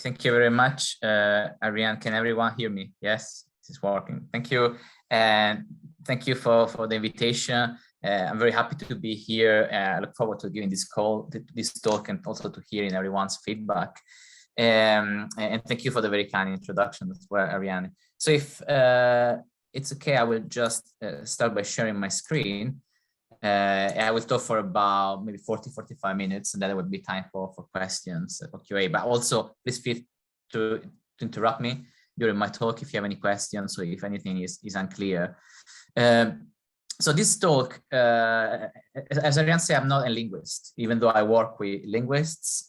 Thank you very much, Ariane. Can everyone hear me? Yes, this is working. Thank you. And thank you for the invitation. I'm very happy to be here. I look forward to giving this talk, and also to hearing everyone's feedback. And thank you for the very kind introduction as well, Ariane. So if it's okay, I will just start by sharing my screen. I will talk for about maybe 40-45 minutes, and then there will be time for questions, for QA. But also, please feel to interrupt me during my talk if you have any questions or if anything is unclear. So this talk, as Ariane said, I'm not a linguist, even though I work with linguists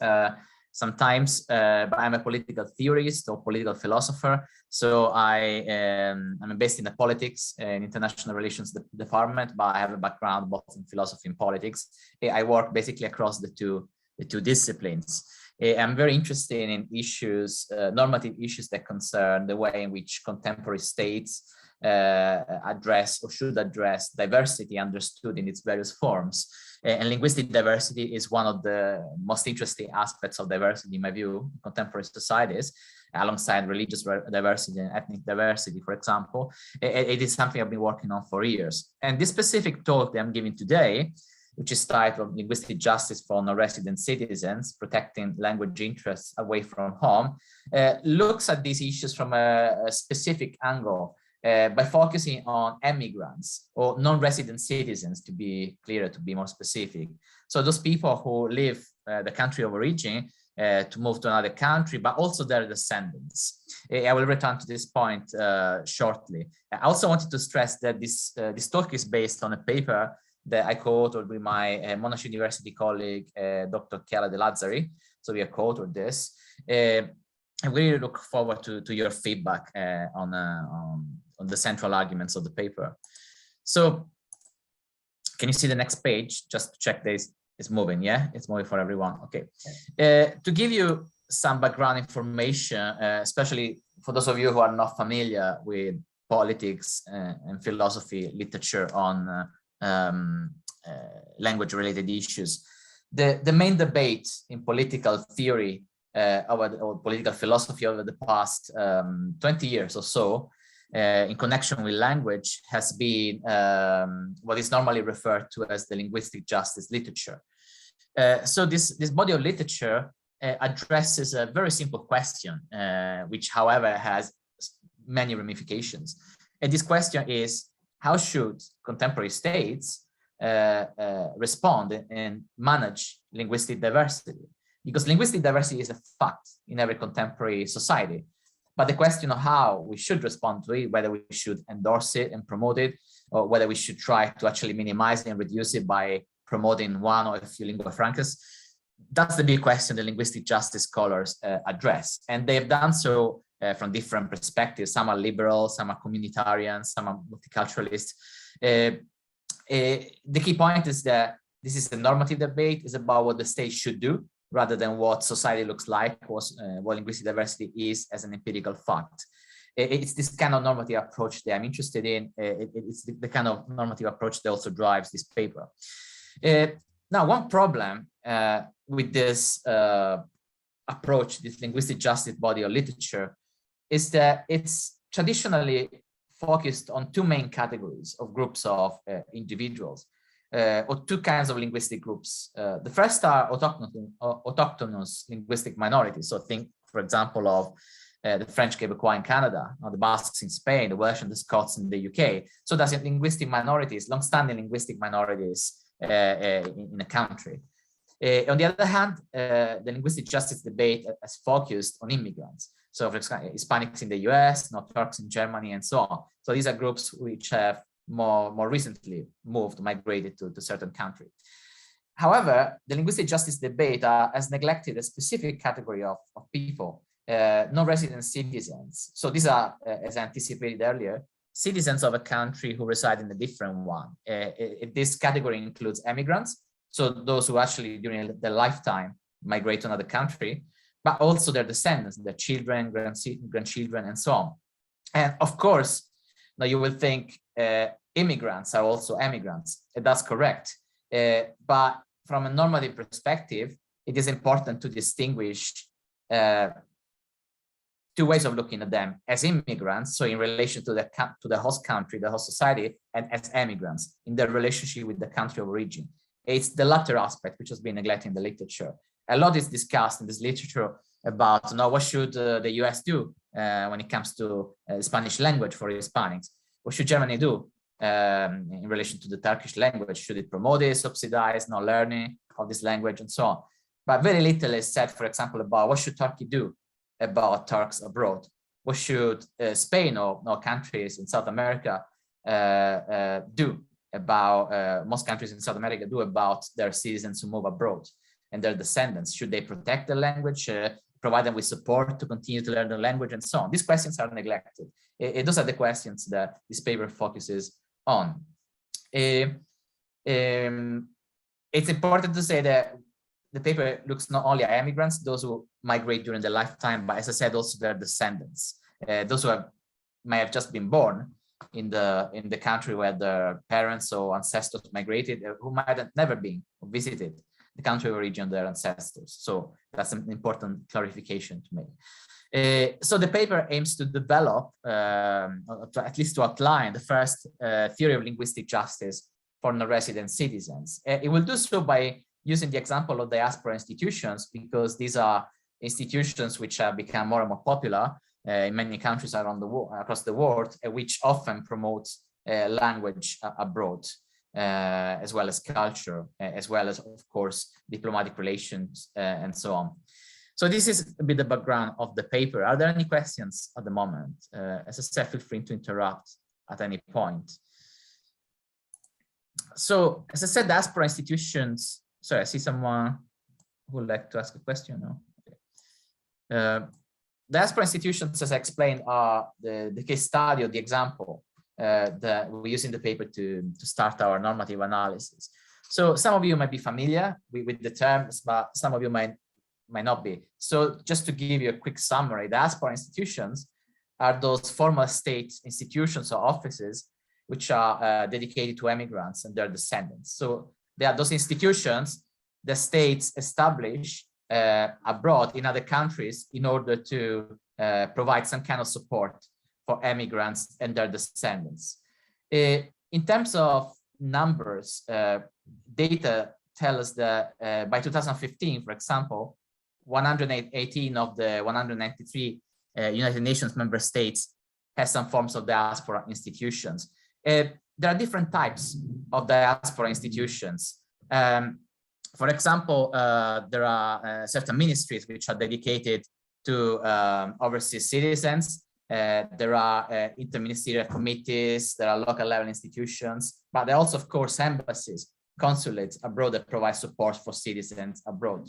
sometimes, but I'm a political theorist or political philosopher. So I'm based in the politics and international relations department, but I have a background both in philosophy and politics. I work basically across the two disciplines. I'm very interested in issues, normative issues that concern the way in which contemporary states address or should address diversity understood in its various forms. And linguistic diversity is one of the most interesting aspects of diversity, in my view, in contemporary societies, alongside religious diversity and ethnic diversity, for example. It is something I've been working on for years. And this specific talk that I'm giving today, which is titled Linguistic Justice for Non-Resident Citizens, Protecting Language Interests Away from Home, looks at these issues from a specific angle, by focusing on immigrants or non-resident citizens, to be clearer, to be more specific. So those people who leave the country of origin to move to another country, but also their descendants. I will return to this point shortly. I also wanted to stress that this talk is based on a paper that I co-authored with my Monash University colleague, Dr. Chiara De Lazzari. So we have co-authored this. I really look forward to your feedback on the central arguments of the paper. So can you see the next page? Just to check this is moving. Yeah, it's moving for everyone. Okay. To give you some background information, especially for those of you who are not familiar with politics and philosophy literature on language related issues, the main debate in political theory or political philosophy over the past 20 years or so in connection with language has been what is normally referred to as the linguistic justice literature. So this body of literature addresses a very simple question, which however has many ramifications. And this question is, how should contemporary states respond and manage linguistic diversity? Because linguistic diversity is a fact in every contemporary society. But the question of how we should respond to it, whether we should endorse it and promote it, or whether we should try to actually minimize it and reduce it by promoting one or a few lingua francas, that's the big question the linguistic justice scholars address. And they've done so from different perspectives. Some are liberal, some are communitarian, some are multiculturalists. The key point is that this is a normative debate. It's about what the state should do, rather than what society looks like, or what linguistic diversity is as an empirical fact. It's this kind of normative approach that I'm interested in. It's the kind of normative approach that also drives this paper. Now, one problem with this approach, this linguistic justice body of literature, is that it's traditionally focused on two main categories of groups of individuals. Or two kinds of linguistic groups. The first are autochthonous linguistic minorities. So think, for example, of the French Quebecois in Canada, or the Basques in Spain, the Welsh and the Scots in the UK. So that's linguistic minorities, long-standing linguistic minorities in a country. On the other hand, the linguistic justice debate has focused on immigrants. So for example, Hispanics in the US, not Turks in Germany, and so on. So these are groups which have more recently migrated to certain countries. However, the linguistic justice debate has neglected a specific category of people, non-resident citizens. So these are, as I anticipated earlier, citizens of a country who reside in a different one. This category includes immigrants, so those who actually during their lifetime migrate to another country, but also their descendants, their children, grandchildren, and so on. And of course, now you will think immigrants are also emigrants. That's correct. But from a normative perspective, it is important to distinguish two ways of looking at them: as immigrants, so in relation to the host country, the host society, and as emigrants in their relationship with the country of origin. It's the latter aspect which has been neglected in the literature. A lot is discussed in this literature about what should the US do when it comes to Spanish language for Hispanics. What should Germany do in relation to the Turkish language? Should it promote it, subsidize no learning of this language, and so on? But very little is said, for example, about what should Turkey do about Turks abroad. What should Spain or countries in South America do about, most countries in South America do about their citizens who move abroad and their descendants? Should they protect the language, provide them with support to continue to learn the language, and so on? These questions are neglected. Those are the questions that this paper focuses on. It's important to say that the paper looks not only at immigrants, those who migrate during their lifetime, but as I said, also their descendants, those who may have just been born in the country where their parents or ancestors migrated, who might have never been or visited the country of origin of their ancestors. So that's an important clarification to make. So the paper aims to develop, at least to outline, the first theory of linguistic justice for non-resident citizens. It will do so by using the example of diaspora institutions, because these are institutions which have become more and more popular in many countries around the world, across the world, which often promotes language abroad, as well as culture, as well as, of course, diplomatic relations, and so on. So this is a bit the background of the paper. Are there any questions at the moment? As I said, feel free to interrupt at any point. So, as I said, diaspora institutions. Sorry, I see someone who would like to ask a question. No? Okay. Diaspora institutions, as I explained, are the case study or the example that we use in the paper to start our normative analysis. So some of you might be familiar with the terms, but some of you might not be. So just to give you a quick summary, diaspora institutions are those formal state institutions or offices which are dedicated to immigrants and their descendants. So they are those institutions the states establish abroad in other countries in order to provide some kind of support for immigrants and their descendants. In terms of numbers, data tell us that by 2015, for example, 118 of the 193 United Nations member states has some forms of diaspora institutions. There are different types of diaspora institutions. For example, there are certain ministries which are dedicated to overseas citizens. There are interministerial committees, there are local level institutions, but there are also, of course, embassies, consulates abroad that provide support for citizens abroad.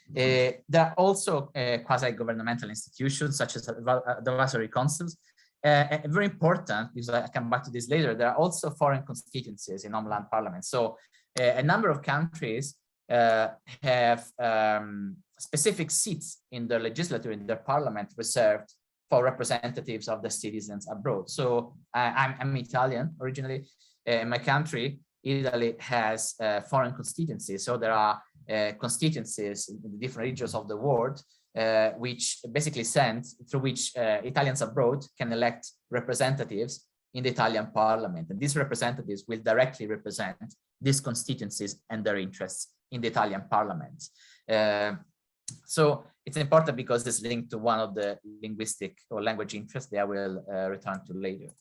There are also quasi-governmental institutions such as advisory councils. Very important, because I come back to this later, there are also foreign constituencies in homeland parliaments. So a number of countries have specific seats in their legislature, in their parliament, reserved for representatives of the citizens abroad. So I'm Italian originally. In my country, Italy has foreign constituencies. So there are constituencies in the different regions of the world, which basically through which Italians abroad can elect representatives in the Italian parliament. And these representatives will directly represent these constituencies and their interests in the Italian parliament. So it's important because it's linked to one of the linguistic or language interests that I will return to later.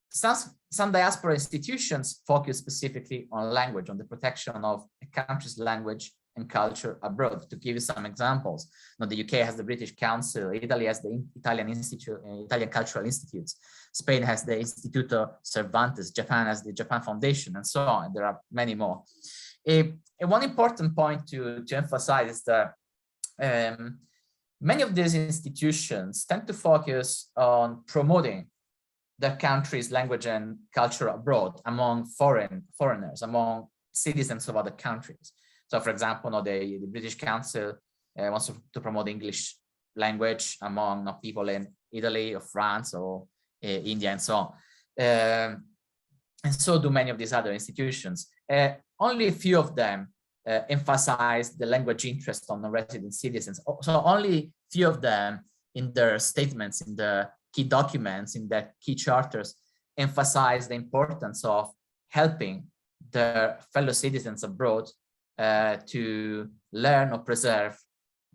Some diaspora institutions focus specifically on language, on the protection of a country's language and culture abroad. To give you some examples, the UK has the British Council, Italy has the Italian Cultural Institutes, Spain has the Instituto Cervantes, Japan has the Japan Foundation, and so on. There are many more. One important point to emphasize is that many of these institutions tend to focus on promoting their country's language and culture abroad among foreigners, among citizens of other countries. So, for example, the British Council wants to promote English language among people in Italy or France or India and so on. And so do many of these other institutions. Only a few of them emphasize the language interest on non-resident citizens. So only few of them in their statements, in the key documents, in the key charters, emphasize the importance of helping their fellow citizens abroad to learn or preserve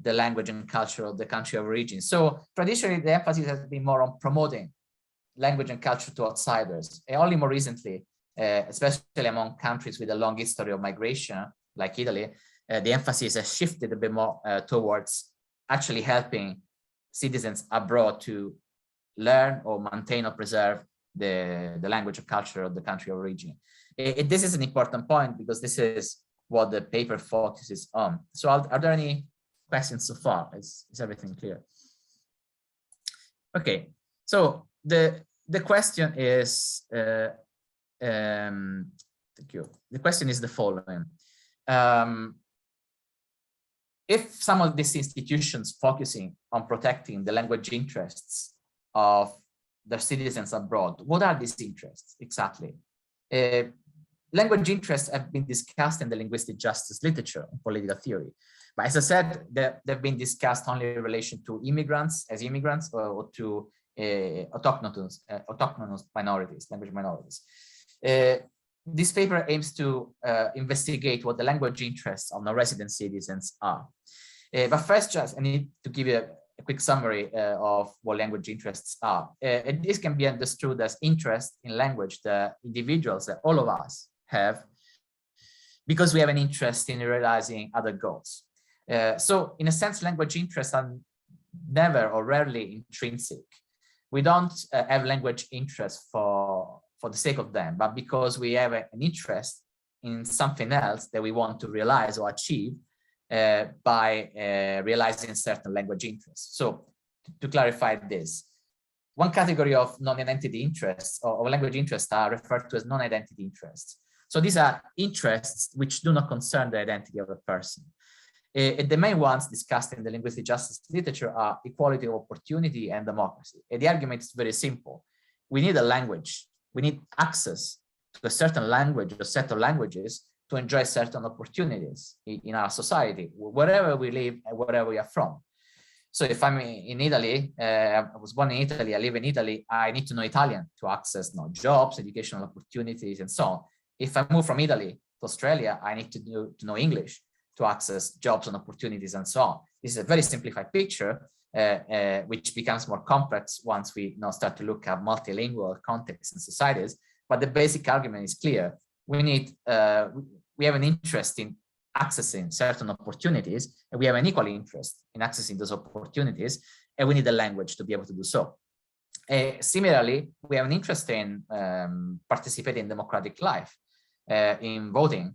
the language and culture of the country of origin. So traditionally, the emphasis has been more on promoting language and culture to outsiders. And only more recently, especially among countries with a long history of migration, like Italy, the emphasis has shifted a bit more towards actually helping citizens abroad to learn or maintain or preserve the language and culture of the country of origin. This is an important point because this is what the paper focuses on. So are there any questions so far? Is everything clear? Okay, so the question is, thank you. The question is the following. If some of these institutions focusing on protecting the language interests of their citizens abroad, what are these interests exactly? Language interests have been discussed in the linguistic justice literature and political theory. But as I said, they've been discussed only in relation to immigrants as immigrants or to autochthonous minorities, language minorities. This paper aims to investigate what the language interests of non-resident citizens are. But first, I need to give you a quick summary of what language interests are. And this can be understood as interest in language that individuals, that all of us have, because we have an interest in realizing other goals. So in a sense, language interests are never or rarely intrinsic. We don't have language interests for the sake of them, but because we have an interest in something else that we want to realize or achieve by realizing certain language interests. So to clarify this, one category of non-identity interests or language interests are referred to as non-identity interests. So these are interests which do not concern the identity of a person. The main ones discussed in the linguistic justice literature are equality of opportunity and democracy. And the argument is very simple. We need a language. We need access to a certain language or set of languages to enjoy certain opportunities in our society, wherever we live and wherever we are from. So if I'm in Italy, I was born in Italy, I live in Italy, I need to know Italian to access jobs, educational opportunities, and so on. If I move from Italy to Australia, I need to know English to access jobs and opportunities and so on. This is a very simplified picture, which becomes more complex once we start to look at multilingual contexts and societies. But the basic argument is clear. We have an interest in accessing certain opportunities, and we have an equal interest in accessing those opportunities, and we need a language to be able to do so. Similarly, we have an interest in participating in democratic life, in voting,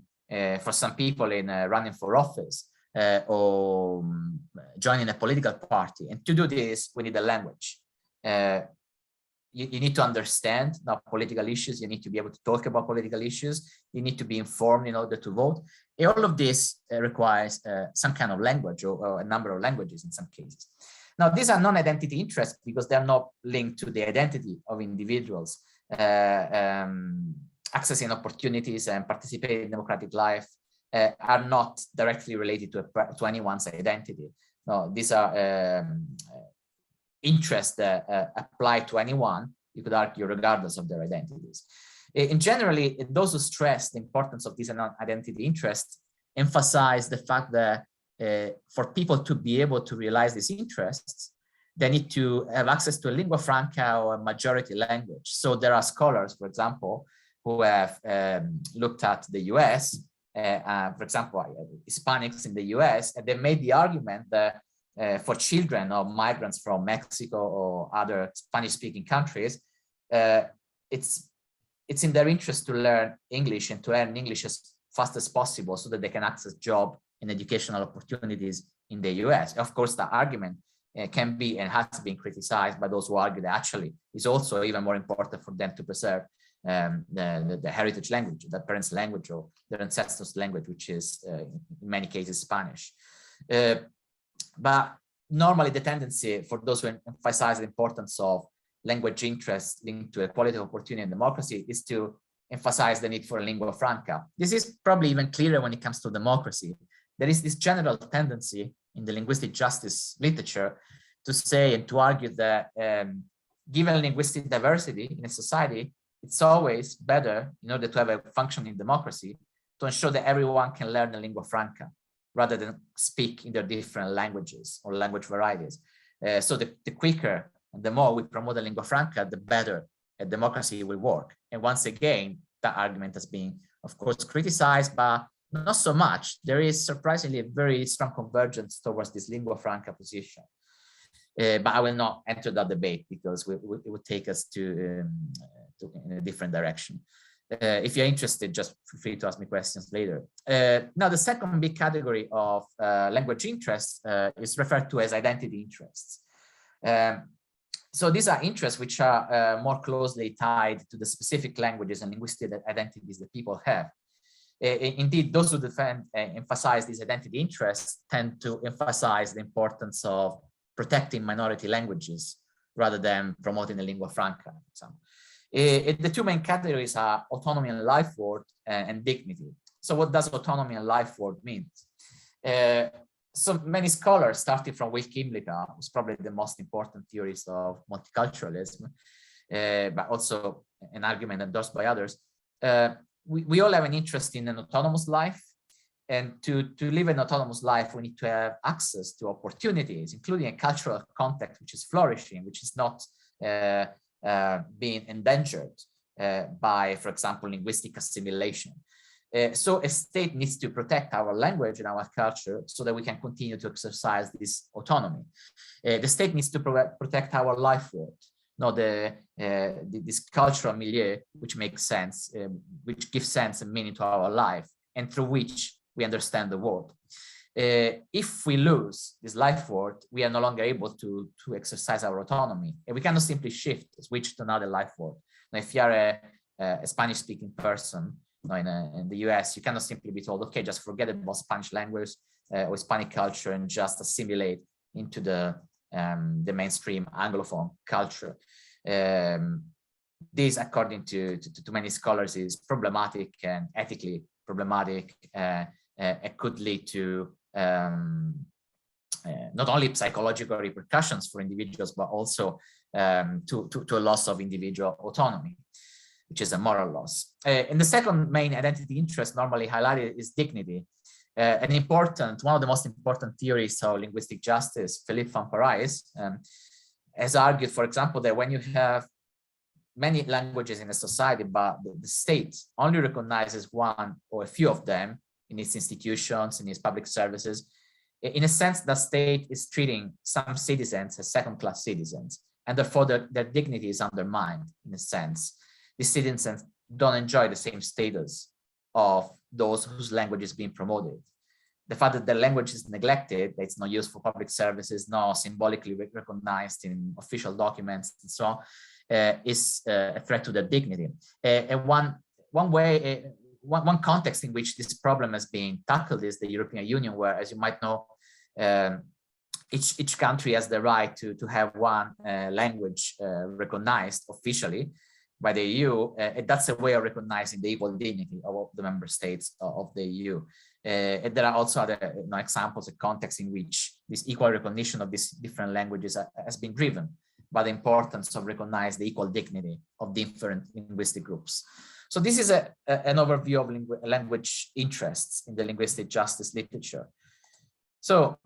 for some people in running for office or joining a political party. And to do this, we need a language. You need to understand political issues. You need to be able to talk about political issues. You need to be informed in order to vote. And all of this requires some kind of language or a number of languages in some cases. Now, these are non-identity interests because they're not linked to the identity of individuals. Accessing opportunities and participating in democratic life are not directly related to anyone's identity. No, these are interests that apply to anyone, you could argue, regardless of their identities. In generally, those who stress the importance of these non-identity interests emphasize the fact that for people to be able to realize these interests, they need to have access to a lingua franca or a majority language. So there are scholars, for example, who have looked at the US, for example, Hispanics in the US, and they made the argument that for children of migrants from Mexico or other Spanish-speaking countries, it's in their interest to learn English and to learn English as fast as possible so that they can access job and educational opportunities in the US. Of course, the argument can be and has been criticized by those who argue that actually it's also even more important for them to preserve the heritage language, the parents' language or their ancestors' language, which is in many cases Spanish. But normally the tendency for those who emphasize the importance of language interests linked to equality of opportunity and democracy is to emphasize the need for a lingua franca. This is probably even clearer when it comes to democracy. There is this general tendency in the linguistic justice literature to say and to argue that given linguistic diversity in a society, it's always better, in order to have a functioning democracy, to ensure that everyone can learn the lingua franca rather than speak in their different languages or language varieties. So the quicker and the more we promote the lingua franca, the better a democracy will work. And once again, that argument has been, of course, criticized, but not so much. There is surprisingly a very strong convergence towards this lingua franca position. But I will not enter that debate because it would take us to in a different direction. If you're interested, just feel free to ask me questions later. Now, the second big category of language interests is referred to as identity interests. So these are interests which are more closely tied to the specific languages and linguistic identities that people have. Indeed, those who emphasize these identity interests tend to emphasize the importance of protecting minority languages rather than promoting the lingua franca. The two main categories are autonomy and life worth and dignity. So what does autonomy and life worth mean? So many scholars, starting from Will Kimlicka, who's probably the most important theorist of multiculturalism, but also an argument endorsed by others, we all have an interest in an autonomous life. And to live an autonomous life, we need to have access to opportunities, including a cultural context which is flourishing, which is not being endangered by, for example, linguistic assimilation. So a state needs to protect our language and our culture so that we can continue to exercise this autonomy. The state needs to protect our life world, not this cultural milieu, which makes sense, which gives sense and meaning to our life, and through which we understand the world. If we lose this life world, we are no longer able to exercise our autonomy, and we cannot simply switch to another life world. Now, if you are a Spanish-speaking person, in the US, you cannot simply be told, okay, just forget about Spanish language or Hispanic culture and just assimilate into the mainstream Anglophone culture. This, according to many scholars, is problematic and ethically problematic. It could lead to not only psychological repercussions for individuals, but also to a loss of individual autonomy, which is a moral loss. And the second main identity interest normally highlighted is dignity. One of the most important theories of linguistic justice, Philippe van Parijs, has argued, for example, that when you have many languages in a society, but the state only recognizes one or a few of them in its institutions, in its public services, in a sense, the state is treating some citizens as second-class citizens, and therefore their dignity is undermined, in a sense. These citizens don't enjoy the same status of those whose language is being promoted. The fact that their language is neglected, that it's not used for public services, not symbolically recognized in official documents, and so on, is a threat to their dignity. And one context in which this problem is being tackled is the European Union, where, as you might know, each country has the right to have one language recognized officially by the EU, and that's a way of recognizing the equal dignity of the member states of the EU. And there are also other examples of contexts in which this equal recognition of these different languages has been driven by the importance of recognizing the equal dignity of different linguistic groups. So this is an overview of language interests in the linguistic justice literature. So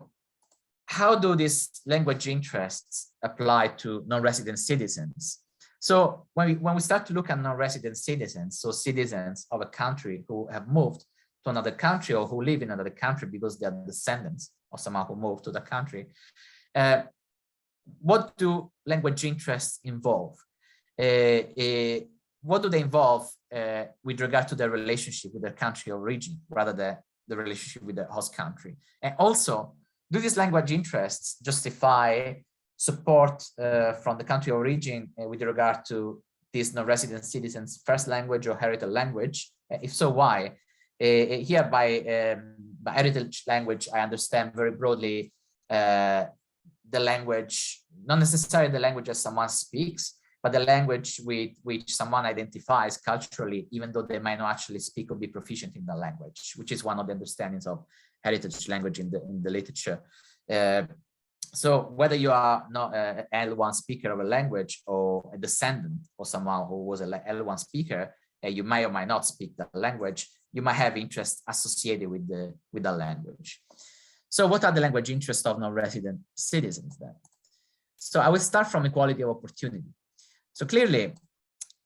how do these language interests apply to non-resident citizens? So when we start to look at non-resident citizens, so citizens of a country who have moved to another country or who live in another country because they are descendants of someone who moved to the country, what do language interests involve? What do they involve with regard to their relationship with their country of origin rather than the relationship with the host country? And also, do these language interests justify support from the country of origin with regard to these non-resident citizens' first language or heritage language? If so, why? Here by heritage language, I understand very broadly the language, not necessarily the language that someone speaks, but the language with which someone identifies culturally, even though they might not actually speak or be proficient in the language, which is one of the understandings of heritage language in the literature. So whether you are not an L1 speaker of a language or a descendant of someone who was an L1 speaker, you may or might not speak that language, you might have interest associated with the language. So what are the language interests of non-resident citizens then? So I will start from equality of opportunity. So clearly,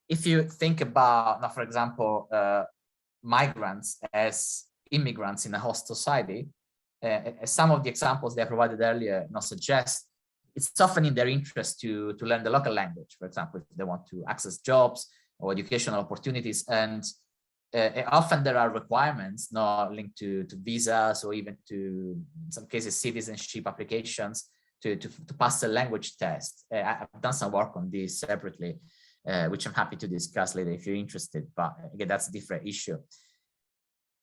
if you think about, now, for example, migrants as immigrants in a host society, as some of the examples they provided earlier suggest, it's often in their interest to learn the local language, for example, if they want to access jobs or educational opportunities. And often there are requirements not linked to visas or even to, in some cases, citizenship applications to pass the language test. I've done some work on this separately, which I'm happy to discuss later if you're interested, but again, that's a different issue.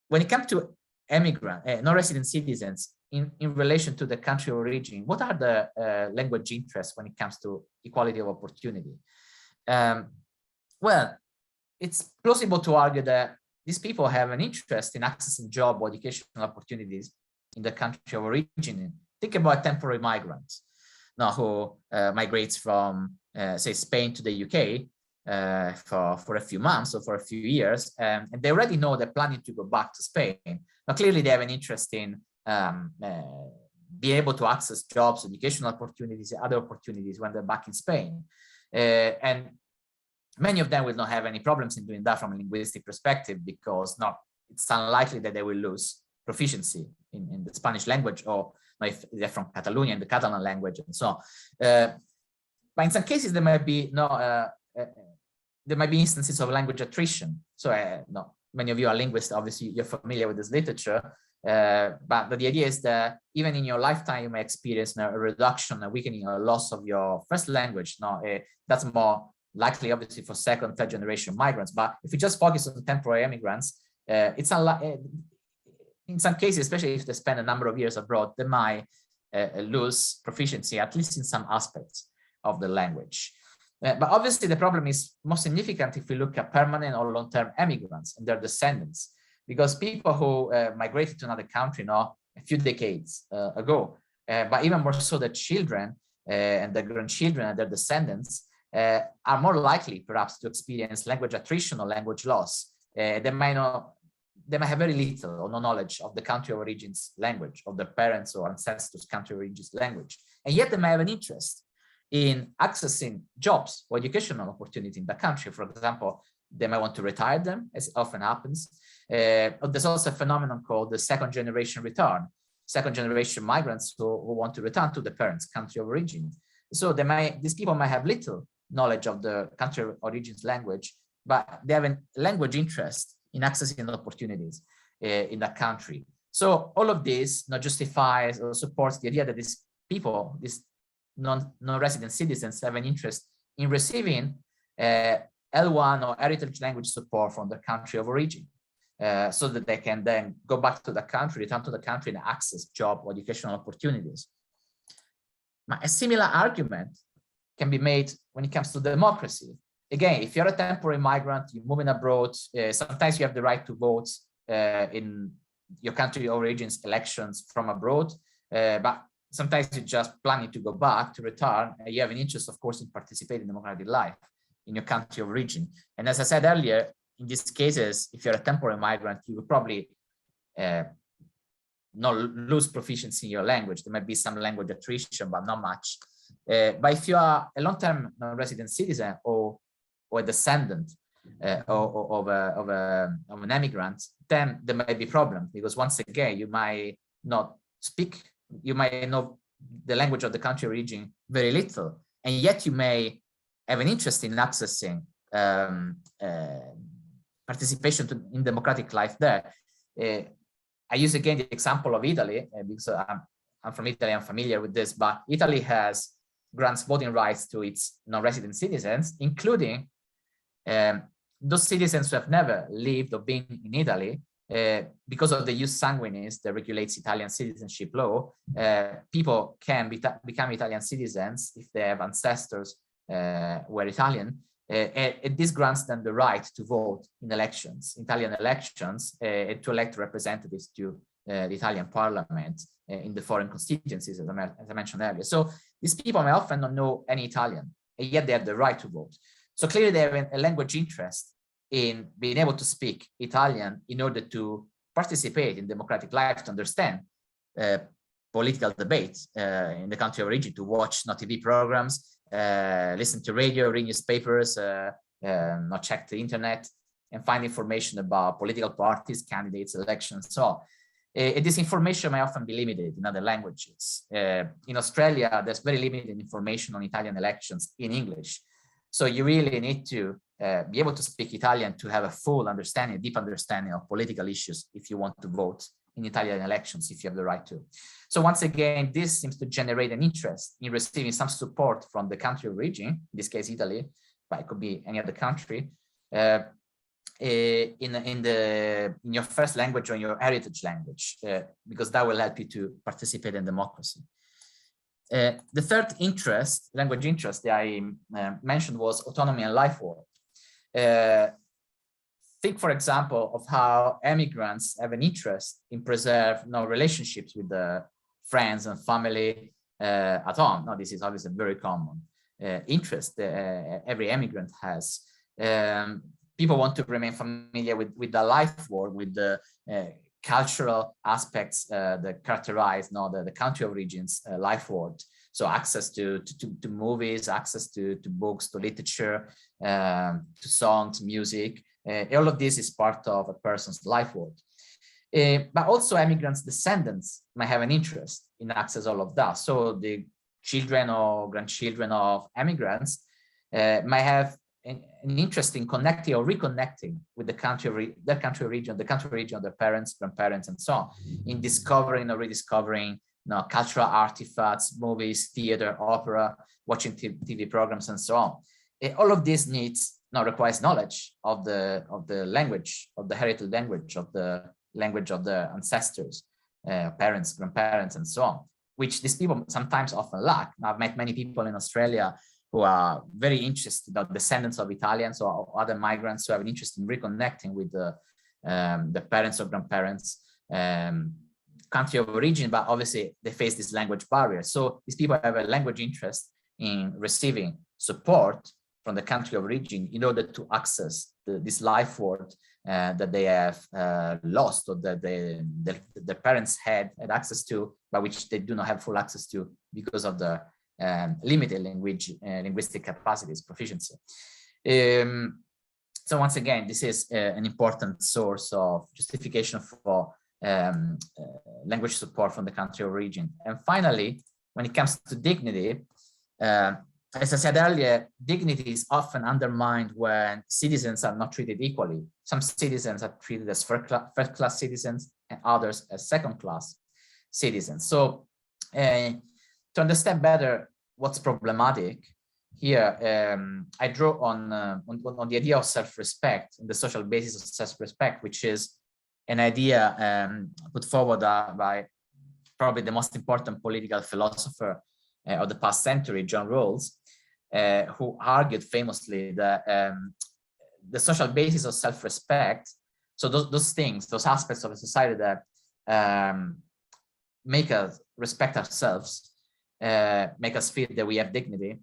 When it comes to non-resident citizens in relation to the country of origin, what are the language interests when it comes to equality of opportunity? Well, it's plausible to argue that these people have an interest in accessing job or educational opportunities in the country of origin. Think about temporary migrants now who migrates from, say, Spain to the UK for a few months or for a few years, and they already know they're planning to go back to Spain. Now, clearly, they have an interest in being able to access jobs, educational opportunities, other opportunities when they're back in Spain. And many of them will not have any problems in doing that from a linguistic perspective, because it's unlikely that they will lose proficiency in the Spanish language, or if they're from Catalonia, in the Catalan language, and so on. But in some cases, there might be instances of language attrition. So many of you are linguists, obviously you're familiar with this literature, but the idea is that even in your lifetime, you may experience a reduction, a weakening, or loss of your first language. That's more likely, obviously, for second, third generation migrants. But if you just focus on temporary immigrants, it's in some cases, especially if they spend a number of years abroad, they might lose proficiency, at least in some aspects of the language. But obviously, the problem is more significant if we look at permanent or long-term immigrants and their descendants, because people who migrated to another country a few decades ago, but even more so, the children and the grandchildren and their descendants are more likely, perhaps, to experience language attrition or language loss. They might have very little or no knowledge of the country of origin's language, of their parents' or ancestors' country of origin's language, and yet they may have an interest in accessing jobs or educational opportunity in the country. For example, they might want to retire them, as often happens. There's also a phenomenon called the second generation return, second generation migrants who want to return to the parents' country of origin. So these people might have little knowledge of the country of origin's language, but they have a language interest in accessing opportunities in that country. So all of this justifies or supports the idea that these people, these non-resident citizens, have an interest in receiving L1 or heritage language support from the country of origin, so that they can then go back to the country, return to the country, and access job or educational opportunities. A similar argument can be made when it comes to democracy. Again, if you're a temporary migrant, you're moving abroad, sometimes you have the right to vote in your country of origin's elections from abroad, but sometimes you're just planning to go back, to return, and you have an interest, of course, in participating in democratic life in your country of origin. And as I said earlier, in these cases, if you're a temporary migrant, you will probably not lose proficiency in your language. There might be some language attrition, but not much. But if you are a long-term non-resident citizen or a descendant of an immigrant, then there might be problems, because once again, you might not speak, you might know the language of the country of origin very little, and yet you may have an interest in accessing participation in democratic life there. I use again the example of Italy, because I'm from Italy, I'm familiar with this, but Italy grants voting rights to its non-resident citizens, including those citizens who have never lived or been in Italy. Because of the jus sanguinis that regulates Italian citizenship law, people can become Italian citizens if they have ancestors who are Italian, and this grants them the right to vote in elections, Italian elections, and to elect representatives to the Italian parliament in the foreign constituencies, as I mentioned earlier. So these people may often not know any Italian, and yet they have the right to vote. So clearly they have a language interest in being able to speak Italian in order to participate in democratic life, to understand political debates in the country of origin, to watch TV programs, listen to radio, read newspapers, not check the internet, and find information about political parties, candidates, elections, so on. This information may often be limited in other languages. In Australia, there's very limited information on Italian elections in English. So you really need to be able to speak Italian to have a full understanding, deep understanding of political issues if you want to vote in Italian elections, if you have the right to. So once again, this seems to generate an interest in receiving some support from the country of origin, in this case Italy, but it could be any other country, in your first language or your heritage language, because that will help you to participate in democracy. The third interest, language interest that I mentioned was autonomy and life work. Think, for example, of how emigrants have an interest in preserve relationships with the friends and family at home. Now, this is obviously a very common interest every emigrant has. People want to remain familiar with the life world, with the cultural aspects that characterize the country of origin's life world. So access to movies, access to books, to literature, to songs, music. All of this is part of a person's life world. But also immigrants' descendants might have an interest in access all of that. So the children or grandchildren of immigrants might have an interest in connecting or reconnecting with the country, their country region, the country region of their parents, grandparents, and so on, in discovering or rediscovering cultural artifacts, movies, theater, opera, watching TV programs, and so on. All of this requires knowledge of the language, of the heritage language, of the language of the ancestors, parents, grandparents, and so on, which these people sometimes often lack. Now, I've met many people in Australia who are very interested, descendants of Italians or other migrants who have an interest in reconnecting with the parents or grandparents, country of origin, but obviously they face this language barrier. So these people have a language interest in receiving support from the country of origin in order to access this life world that they have lost, or that their parents had access to, but which they do not have full access to because of the limited linguistic capacities, proficiency. So once again, this is an important source of justification for language support from the country of origin. And finally, when it comes to dignity, as I said earlier, dignity is often undermined when citizens are not treated equally. Some citizens are treated as first-class citizens and others as second-class citizens. So to understand better what's problematic here, I draw on the idea of self-respect and the social basis of self-respect, which is an idea put forward by probably the most important political philosopher of the past century, John Rawls, who argued famously that the social basis of self-respect, so those things, those aspects of a society that make us respect ourselves, make us feel that we have dignity,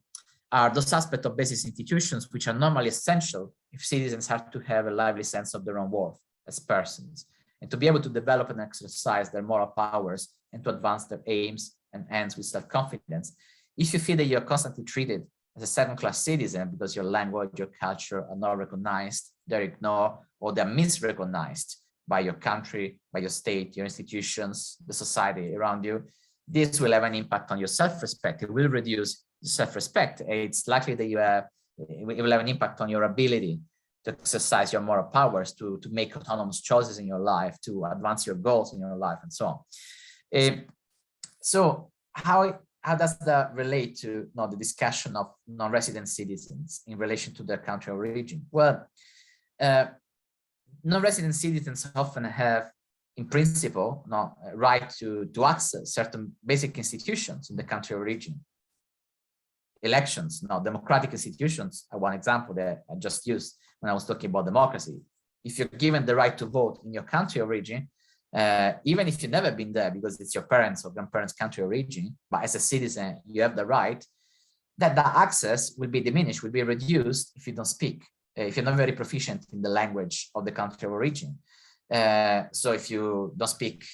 are those aspects of basic institutions which are normally essential if citizens have to have a lively sense of their own worth as persons, and to be able to develop and exercise their moral powers and to advance their aims and ends with self-confidence. If you feel that you're constantly treated as a second-class citizen because your language, your culture are not recognized, they're ignored, or they're misrecognized by your country, by your state, your institutions, the society around you, this will have an impact on your self-respect. It will reduce self-respect. It's likely that it will have an impact on your ability to exercise your moral powers, to make autonomous choices in your life, to advance your goals in your life, and so on. So how does that relate to the discussion of non-resident citizens in relation to their country of origin? Well, non-resident citizens often have, in principle, right to access certain basic institutions in the country of origin. Elections, democratic institutions are one example that I just used when I was talking about democracy. If you're given the right to vote in your country of origin, even if you've never been there because it's your parents' or grandparents' country of origin, but as a citizen, you have the right, that access will be diminished, will be reduced if you don't speak, if you're not very proficient in the language of the country of origin. So if you don't speak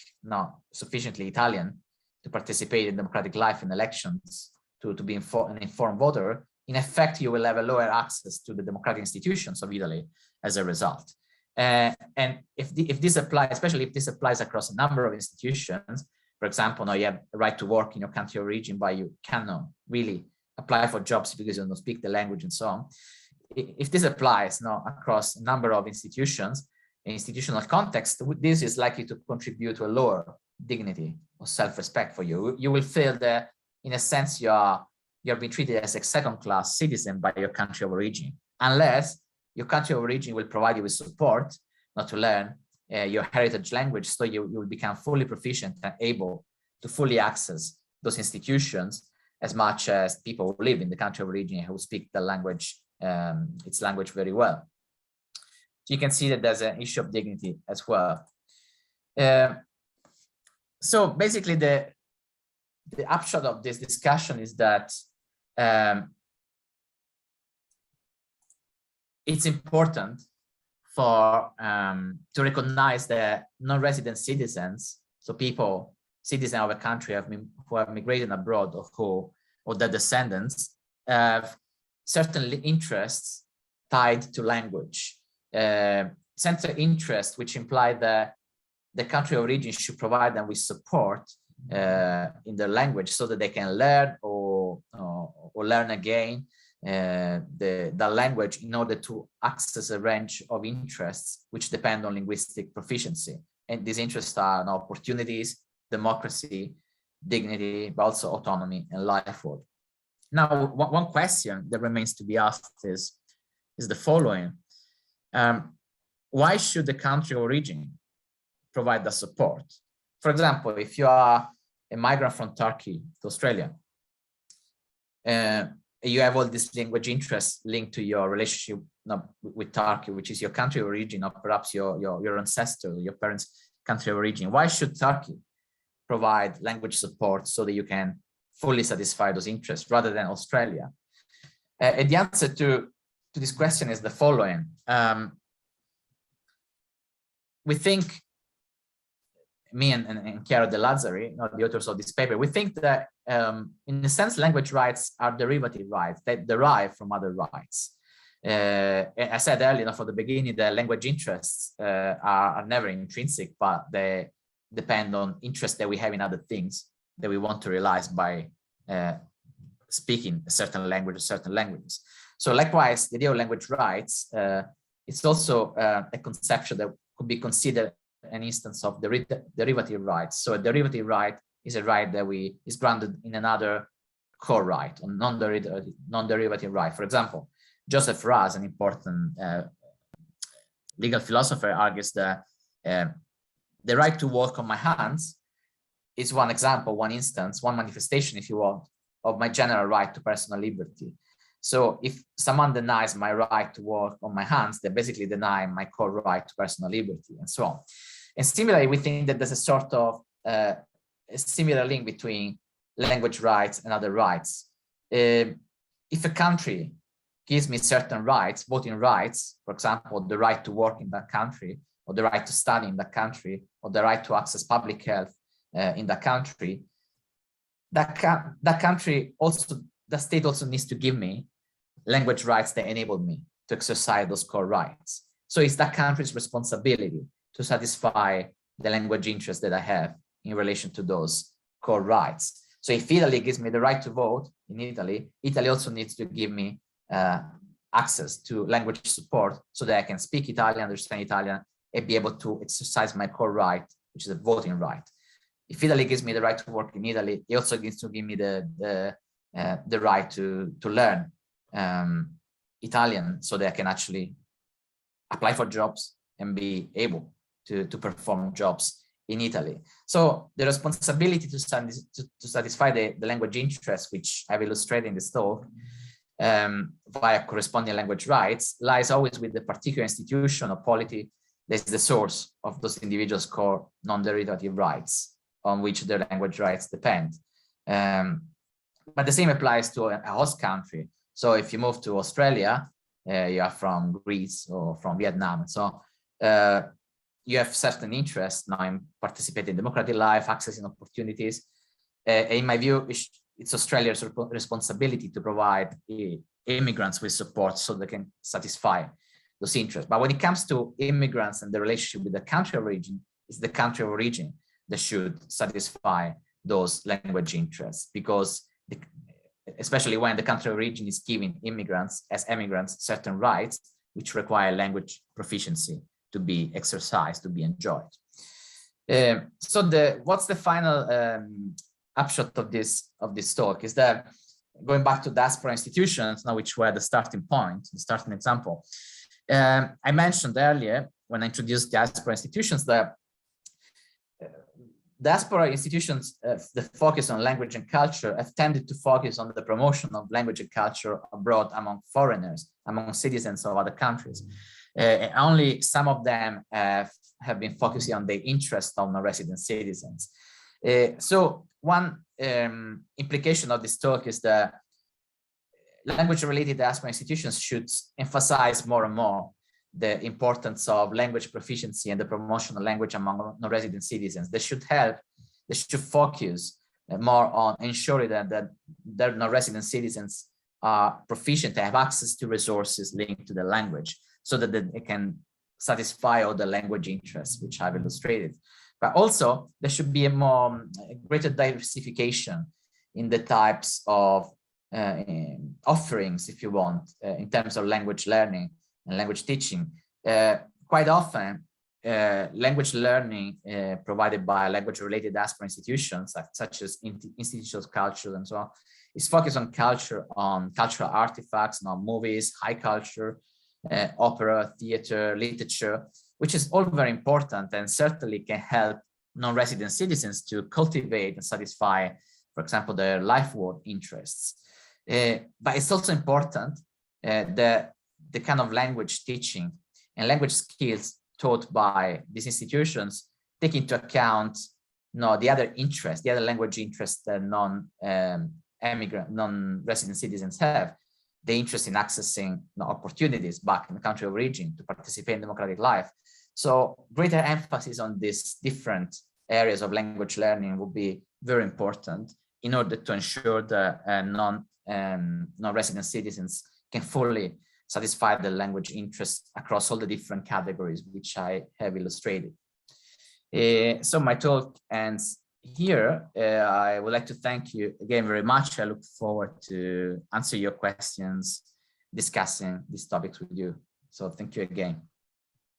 sufficiently Italian to participate in democratic life in elections, to be an informed voter, in effect, you will have a lower access to the democratic institutions of Italy as a result. And if this applies, especially if this applies across a number of institutions, for example, now you have a right to work in your country of origin, but you cannot really apply for jobs because you don't speak the language and so on. If this applies now across a number of institutions, institutional context, this is likely to contribute to a lower dignity or self-respect for you. You will feel that, in a sense, you're being treated as a second-class citizen by your country of origin, unless your country of origin will provide you with support not to learn your heritage language, so you will become fully proficient and able to fully access those institutions as much as people who live in the country of origin who speak the language, its language very well. So you can see that there's an issue of dignity as well. So basically, the upshot of this discussion is that it's important for to recognize that non-resident citizens, so people, citizens of a country who have migrated abroad or their descendants, have certain interests tied to language. Central interest, which imply that the country of origin should provide them with support in their language so that they can learn or learn again the language in order to access a range of interests which depend on linguistic proficiency. And these interests are opportunities, democracy, dignity, but also autonomy and livelihood. Now, one question that remains to be asked is the following. Why should the country of origin provide the support? For example, if you are a migrant from Turkey to Australia, you have all these language interests linked to your relationship with Turkey, which is your country of origin, or perhaps your ancestor, your parents' country of origin. Why should Turkey provide language support so that you can fully satisfy those interests rather than Australia? And the answer to this question is the following. We think, me and Chiara De Lazzari, the authors of this paper, we think that in a sense, language rights are derivative rights that derive from other rights. I said earlier, from the beginning, the language interests are never intrinsic, but they depend on interests that we have in other things that we want to realize by speaking a certain language or certain languages. So likewise, the idea of language rights, it's also a conception that could be considered an instance of derivative rights. So a derivative right is a right that is grounded in another core right, or non-derivative right. For example, Joseph Raz, an important legal philosopher, argues that the right to walk on my hands is one example, one instance, one manifestation, if you want, of my general right to personal liberty. So if someone denies my right to walk on my hands, they basically deny my core right to personal liberty, and so on. And similarly, we think that there's a sort of a similar link between language rights and other rights. If a country gives me certain rights, voting rights, for example, the right to work in that country, or the right to study in that country, or the right to access public health in that country, that country also, the state also needs to give me language rights that enable me to exercise those core rights. So it's that country's responsibility to satisfy the language interests that I have in relation to those core rights. So if Italy gives me the right to vote in Italy, Italy also needs to give me access to language support so that I can speak Italian, understand Italian, and be able to exercise my core right, which is a voting right. If Italy gives me the right to work in Italy, it also needs to give me the right to learn Italian so that I can actually apply for jobs and be able to perform jobs in Italy. So the responsibility to satisfy the language interests, which I've illustrated in this talk, via corresponding language rights, lies always with the particular institution or polity This is the source of those individuals' core non-derivative rights on which their language rights depend. But the same applies to a host country. So if you move to Australia, you are from Greece or from Vietnam. So you have certain interests now in participating in democratic life, accessing opportunities. In my view, it's Australia's responsibility to provide immigrants with support so they can satisfy those interests. But when it comes to immigrants and the relationship with the country of origin, it's the country of origin that should satisfy those language interests, because especially when the country of origin is giving immigrants as immigrants certain rights which require language proficiency to be exercised, to be enjoyed. So what's the final upshot of this talk is that, going back to diaspora institutions now, which were the starting point, the starting example. I mentioned earlier when I introduced diaspora institutions that diaspora institutions that focus on language and culture have tended to focus on the promotion of language and culture abroad among foreigners, among citizens of other countries. Only some of them have been focusing on the interest of non-resident citizens. So one implication of this talk is that language-related diaspora institutions should emphasize more and more the importance of language proficiency and the promotion of language among non-resident citizens. They should focus more on ensuring that their non-resident citizens are proficient, they have access to resources linked to the language, so that they can satisfy all the language interests, which I've illustrated. But also, there should be a greater diversification in the types of offerings, if you want, in terms of language learning and language teaching. Quite often, language learning provided by language-related diaspora institutions, such as institutional culture and so on, is focused on culture, on cultural artifacts, on movies, high culture, opera, theater, literature, which is all very important and certainly can help non-resident citizens to cultivate and satisfy, for example, their life work interests. But it's also important that the kind of language teaching and language skills taught by these institutions take into account the other interests, the other language interests that non-resident citizens have, the interest in accessing opportunities back in the country of origin to participate in democratic life. So greater emphasis on these different areas of language learning will be very important in order to ensure that non-resident citizens can fully satisfy the language interests across all the different categories which I have illustrated. So my talk ends here. I would like to thank you again very much. I look forward to answer your questions, discussing these topics with you. So thank you again.